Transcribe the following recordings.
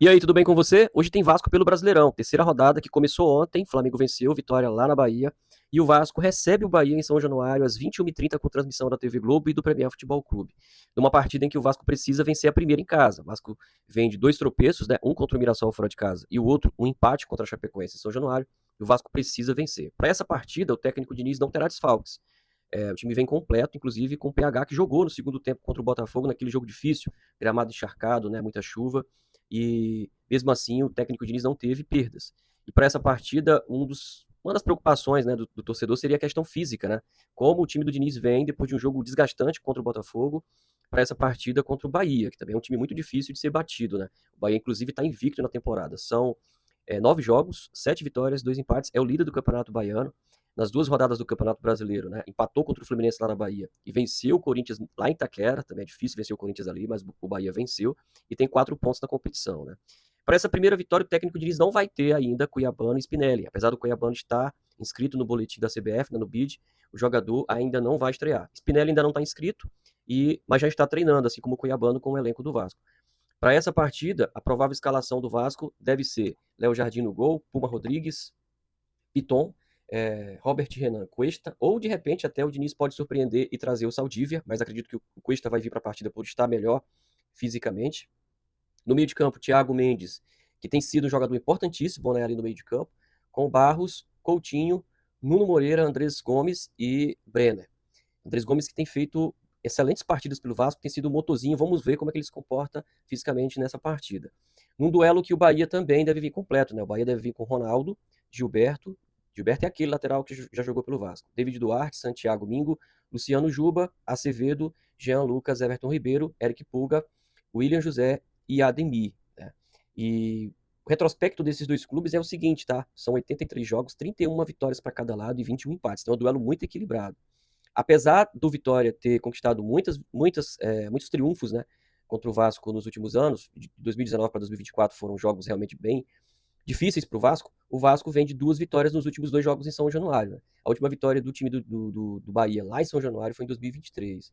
E aí, tudo bem com você? Hoje tem Vasco pelo Brasileirão, terceira rodada que começou ontem, Flamengo venceu, vitória lá na Bahia, e o Vasco recebe o Bahia em São Januário às 21h30 com transmissão da TV Globo e do Premier Futebol Clube. Numa partida em que o Vasco precisa vencer a primeira em casa. O Vasco vem de dois tropeços, né? Um contra o Mirassol fora de casa e o outro um empate contra a Chapecoense em São Januário, e o Vasco precisa vencer. Para essa partida, o técnico Diniz não terá desfalques. O time vem completo, inclusive com o PH que jogou no segundo tempo contra o Botafogo, naquele jogo difícil, gramado encharcado, né, muita chuva, e mesmo assim o técnico Diniz não teve perdas. E para essa partida, uma das preocupações, né, do torcedor seria a questão física, né? Como o time do Diniz vem depois de um jogo desgastante contra o Botafogo para essa partida contra o Bahia, que também é um time muito difícil de ser batido, né? O Bahia, inclusive, está invicto na temporada. São 9 jogos, 7 vitórias, 2 empates, é o líder do Campeonato Baiano. Nas duas rodadas do Campeonato Brasileiro, né? Empatou contra o Fluminense lá na Bahia e venceu o Corinthians lá em Itaquera. Também é difícil vencer o Corinthians ali, mas o Bahia venceu e tem 4 pontos na competição, né? Para essa primeira vitória, o técnico Diniz não vai ter ainda Cuiabano e Spinelli. Apesar do Cuiabano estar inscrito no boletim da CBF, né, no BID, o jogador ainda não vai estrear. Spinelli ainda não está inscrito, mas já está treinando, assim como o Cuiabano, com o elenco do Vasco. Para essa partida, a provável escalação do Vasco deve ser Léo Jardim no gol, Puma Rodrigues, Piton, Robert Renan, Cuesta, ou de repente até o Diniz pode surpreender e trazer o Saldívia, mas acredito que o Cuesta vai vir para a partida por estar melhor fisicamente. No meio de campo, Thiago Mendes, que tem sido um jogador importantíssimo, né, ali no meio de campo, com Barros, Coutinho, Nuno Moreira, Andrés Gomes e Brenner. Andrés Gomes que tem feito excelentes partidas pelo Vasco, tem sido um motorzinho, vamos ver como é que ele se comporta fisicamente nessa partida. Num duelo que o Bahia também deve vir completo, né? O Bahia deve vir com Ronaldo, Gilberto é aquele lateral que já jogou pelo Vasco. David Duarte, Santiago Mingo, Luciano Juba, Acevedo, Jean Lucas, Everton Ribeiro, Eric Pulga, William José e Ademir, né? E o retrospecto desses dois clubes é o seguinte, tá? São 83 jogos, 31 vitórias para cada lado e 21 empates. Então é um duelo muito equilibrado. Apesar do Vitória ter conquistado muitos triunfos, né, contra o Vasco nos últimos anos, de 2019 para 2024 foram jogos realmente bem difíceis para o Vasco vem de 2 vitórias nos últimos 2 jogos em São Januário. Né? A última vitória do time do Bahia lá em São Januário foi em 2023.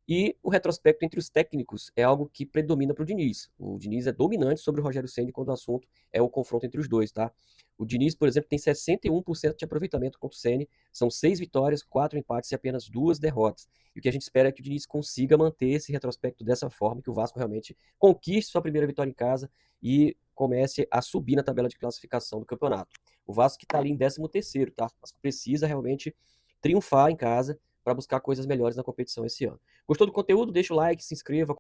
E o retrospecto entre os técnicos é algo que predomina para o Diniz. O Diniz é dominante sobre o Rogério Ceni quando o assunto é o confronto entre os dois, tá? O Diniz, por exemplo, tem 61% de aproveitamento contra o Ceni, são 6 vitórias, 4 empates e apenas 2 derrotas. E o que a gente espera é que o Diniz consiga manter esse retrospecto dessa forma, que o Vasco realmente conquiste sua primeira vitória em casa e comece a subir na tabela de classificação do campeonato. O Vasco que está ali em 13º, tá? O Vasco precisa realmente triunfar em casa para buscar coisas melhores na competição esse ano. Gostou do conteúdo? Deixa o like, se inscreva,